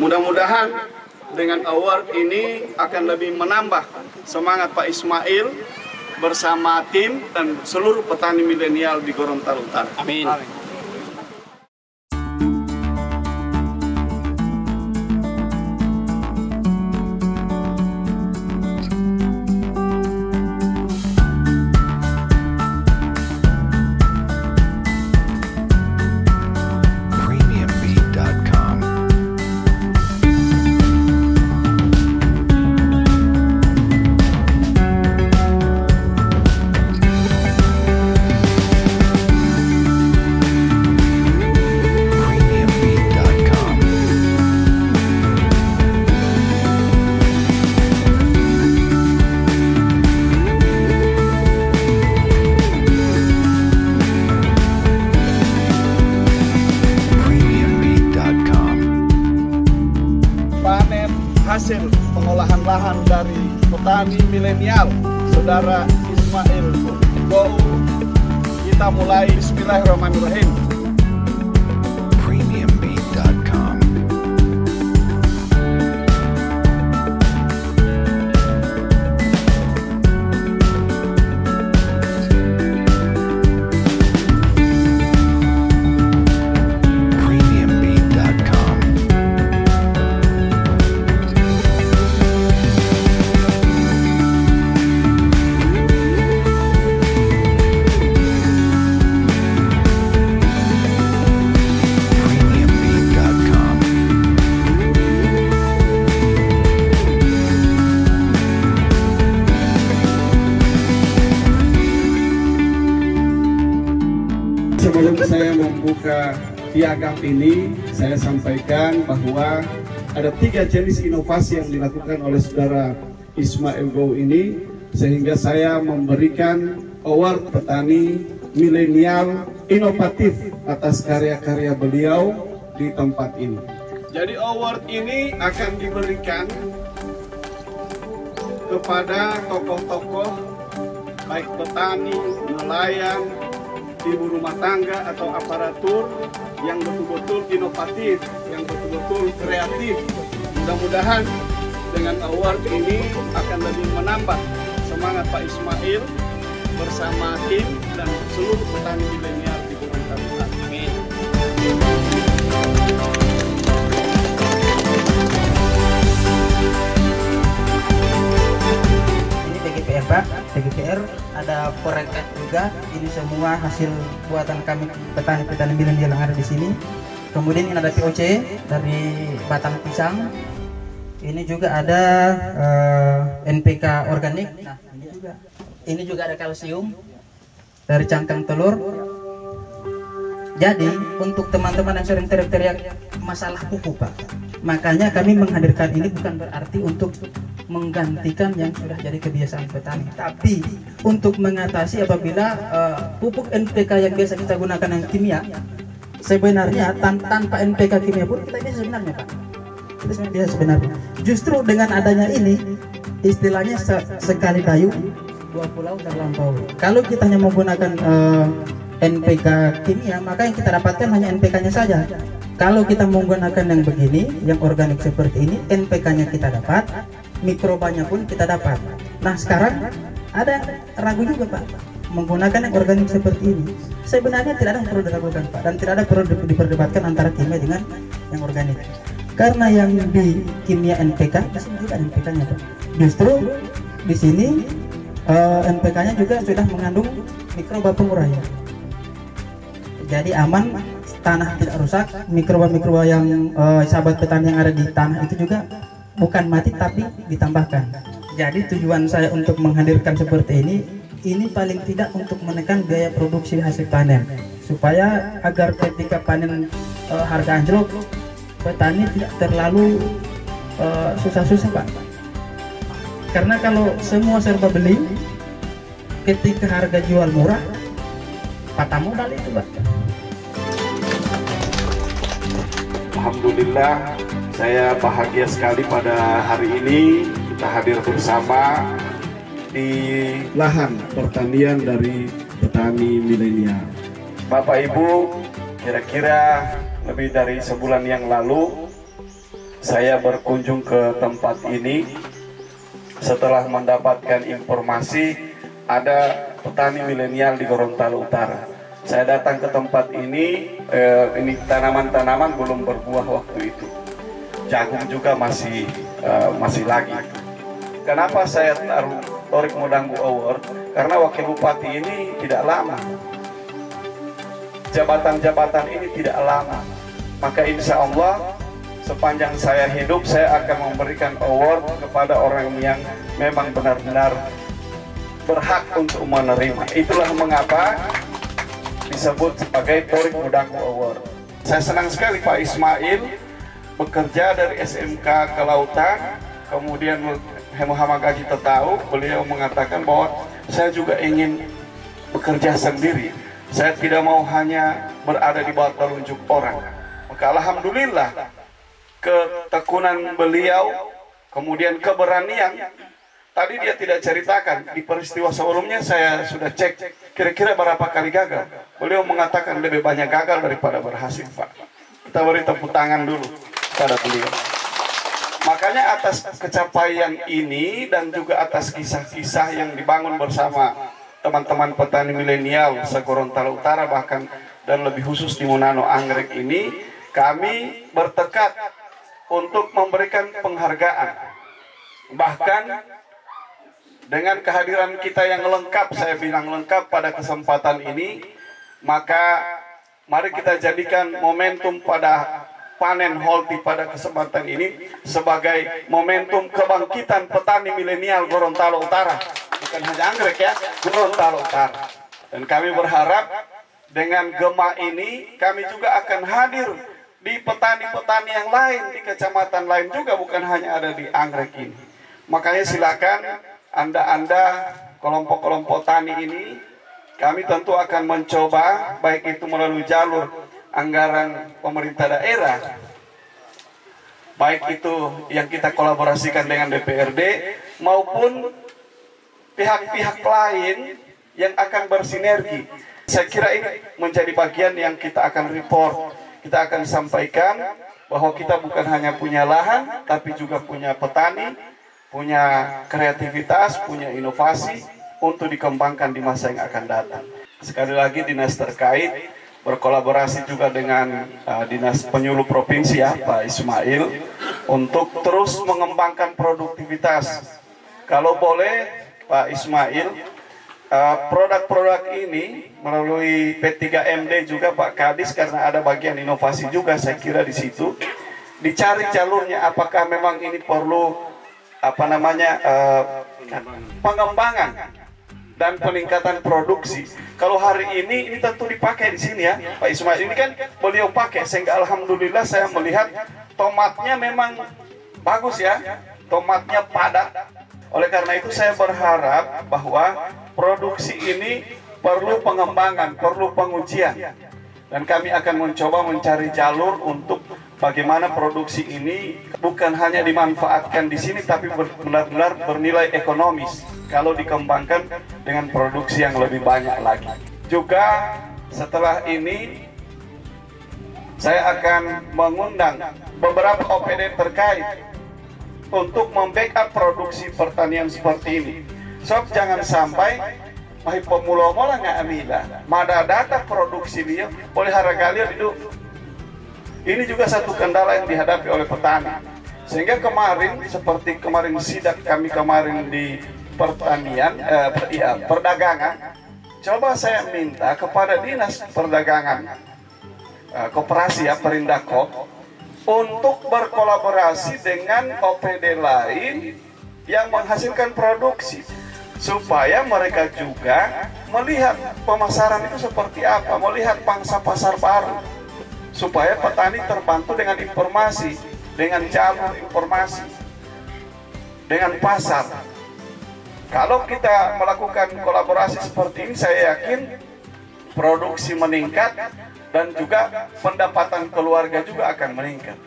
Mudah-mudahan dengan award ini akan lebih menambah semangat Pak Ismail bersama tim dan seluruh petani milenial di Gorontalo Utara. Amin. Hasil pengolahan lahan dari petani milenial Saudara Ismail Go, kita mulai. Bismillahirrahmanirrahim. Premiumbeat.com. Sebelum saya membuka piagam ini, saya sampaikan bahwa ada 3 jenis inovasi yang dilakukan oleh Saudara Ismail Go ini, sehingga saya memberikan award petani milenial inovatif atas karya-karya beliau di tempat ini. Jadi award ini akan diberikan kepada tokoh-tokoh baik petani, nelayan, ibu rumah tangga atau aparatur yang betul-betul inovatif, yang betul-betul kreatif. Mudah-mudahan dengan award ini akan lebih menambah semangat Pak Ismail bersama tim dan seluruh petani milenial di Gorontalo Utara. Amin. TGPR Pak, TGPR ada Forecat juga. Ini semua hasil buatan kami petani-petani milenial yang ada di sini. Kemudian ini ada POC dari batang pisang. Ini juga ada NPK organik. Nah, ini juga ada kalsium dari cangkang telur. Jadi untuk teman-teman yang sering teriak-teriak masalah pupuk Pak, makanya kami menghadirkan ini bukan berarti untuk menggantikan yang sudah jadi kebiasaan petani, tapi untuk mengatasi apabila pupuk NPK yang biasa kita gunakan yang kimia, sebenarnya tanpa NPK kimia pun kita bisa sebenarnya Pak, kita bisa sebenarnya. Justru dengan adanya ini, istilahnya sekali kayu 2 pulau terlampau. Kalau kita hanya menggunakan NPK kimia, maka yang kita dapatkan hanya NPK-nya saja. Kalau kita menggunakan yang begini, yang organik seperti ini, NPK-nya kita dapat, mikrobanya pun kita dapat. Nah sekarang ada ragu juga Pak menggunakan yang organik seperti ini. Sebenarnya tidak ada yang perlu diragukan Pak, dan tidak ada perlu diperdebatkan antara kimia dengan yang organik. Karena yang di kimia NPK, di sini juga NPK-nya Pak. Justru di sini NPK-nya juga sudah mengandung mikroba penguraya. Jadi aman, tanah tidak rusak, mikroba-mikroba yang sahabat petani yang ada di tanah itu juga bukan mati tapi ditambahkan. Jadi tujuan saya untuk menghadirkan seperti ini paling tidak untuk menekan biaya produksi hasil panen, supaya agar ketika panen harga anjlok, petani tidak terlalu susah-susah Pak. Karena kalau semua serba beli, ketika harga jual murah, patah modal itu Pak. Alhamdulillah, saya bahagia sekali pada hari ini kita hadir bersama di lahan pertanian dari petani milenial. Bapak Ibu, kira-kira lebih dari sebulan yang lalu saya berkunjung ke tempat ini setelah mendapatkan informasi ada petani milenial di Gorontalo Utara. Saya datang ke tempat ini tanaman-tanaman belum berbuah waktu itu. Jagung juga masih lagi. Kenapa saya taruh Torik Modanggu Award? Karena Wakil Bupati ini tidak lama. Jabatan-jabatan ini tidak lama. Maka insya Allah sepanjang saya hidup saya akan memberikan award kepada orang yang memang benar-benar berhak untuk menerima. Itulah mengapa disebut sebagai Torik Modanggu Award. Saya senang sekali Pak Ismail bekerja dari SMK Kelautan, kemudian Muhammad Gaji tahu, beliau mengatakan bahwa saya juga ingin bekerja sendiri. Saya tidak mau hanya berada di bawah telunjuk orang. Maka alhamdulillah ketekunan beliau, kemudian keberanian. Tadi dia tidak ceritakan, di peristiwa sebelumnya saya sudah cek kira-kira berapa kali gagal. Beliau mengatakan lebih banyak gagal daripada berhasil, Pak. Kita beri tepuk tangan dulu pada beliau. Makanya atas kecapaian ini dan juga atas kisah-kisah yang dibangun bersama teman-teman petani milenial se-Gorontalo Utara bahkan dan lebih khusus di Munano Anggrek ini, kami bertekad untuk memberikan penghargaan. Bahkan dengan kehadiran kita yang lengkap, saya bilang lengkap pada kesempatan ini, maka mari kita jadikan momentum pada panen holti pada kesempatan ini sebagai momentum kebangkitan petani milenial Gorontalo Utara. Bukan hanya Anggrek ya, Gorontalo Utara. Dan kami berharap dengan gema ini kami juga akan hadir di petani-petani yang lain, di kecamatan lain juga, bukan hanya ada di Anggrek ini. Makanya silakan Anda kelompok-kelompok tani ini, kami tentu akan mencoba baik itu melalui jalur anggaran pemerintah daerah, baik itu yang kita kolaborasikan dengan DPRD maupun pihak-pihak lain yang akan bersinergi. Saya kira ini menjadi bagian yang kita akan report. Kita akan sampaikan bahwa kita bukan hanya punya lahan, tapi juga punya petani, punya kreativitas, punya inovasi untuk dikembangkan di masa yang akan datang. Sekali lagi dinas terkait berkolaborasi juga dengan Dinas Penyuluh Provinsi ya, Pak Ismail, untuk terus mengembangkan produktivitas. Kalau boleh Pak Ismail, produk-produk ini melalui P3MD juga Pak Kadis, karena ada bagian inovasi juga saya kira di situ, dicari jalurnya apakah memang ini perlu pengembangan dan peningkatan produksi. Kalau hari ini tentu dipakai di sini ya Pak Ismail, ini kan beliau pakai sehingga alhamdulillah saya melihat tomatnya memang bagus ya, tomatnya padat. Oleh karena itu saya berharap bahwa produksi ini perlu pengembangan, perlu pengujian, dan kami akan mencoba mencari jalur untuk bagaimana produksi ini bukan hanya dimanfaatkan di sini, tapi benar-benar bernilai ekonomis kalau dikembangkan dengan produksi yang lebih banyak lagi. Juga setelah ini saya akan mengundang beberapa OPD terkait untuk membackup produksi pertanian seperti ini. Sob jangan sampai mahi pemulomo lah nggak amila, mada data produksi dia oleh harga itu. Ini juga satu kendala yang dihadapi oleh petani. Sehingga kemarin, seperti kemarin sidak kami kemarin di perdagangan, coba saya minta kepada Dinas Perdagangan Koperasi ya, Perindako, untuk berkolaborasi dengan OPD lain yang menghasilkan produksi, supaya mereka juga melihat pemasaran itu seperti apa, melihat pangsa pasar baru, supaya petani terbantu dengan informasi, dengan jalur informasi, dengan pasar. Kalau kita melakukan kolaborasi seperti ini, saya yakin produksi meningkat dan juga pendapatan keluarga juga akan meningkat.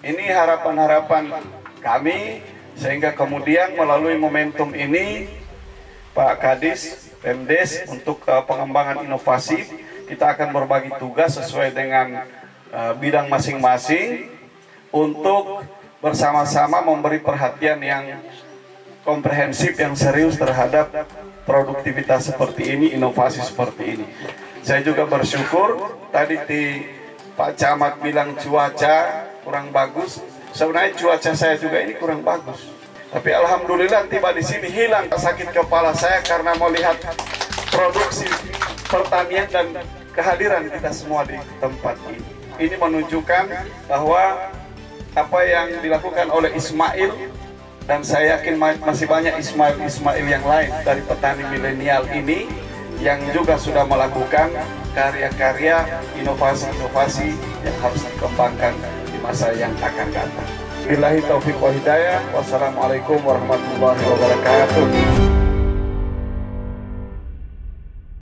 Ini harapan-harapan kami, sehingga kemudian melalui momentum ini Pak Kadis, Pemdes, untuk pengembangan inovasi, kita akan berbagi tugas sesuai dengan bidang masing-masing untuk bersama-sama memberi perhatian yang komprehensif, yang serius terhadap produktivitas seperti ini, inovasi seperti ini. Saya juga bersyukur tadi Pak Camat bilang cuaca kurang bagus. Sebenarnya cuaca saya juga ini kurang bagus. Tapi alhamdulillah tiba di sini hilang sakit kepala saya karena melihat produksi pertanian dan kehadiran kita semua di tempat ini. Ini menunjukkan bahwa apa yang dilakukan oleh Ismail, dan saya yakin masih banyak Ismail yang lain dari petani milenial ini yang juga sudah melakukan karya-karya inovasi-inovasi yang harus dikembangkan di masa yang akan datang. Billahi taufiq wa hidayah. Wassalamualaikum warahmatullahi wabarakatuh.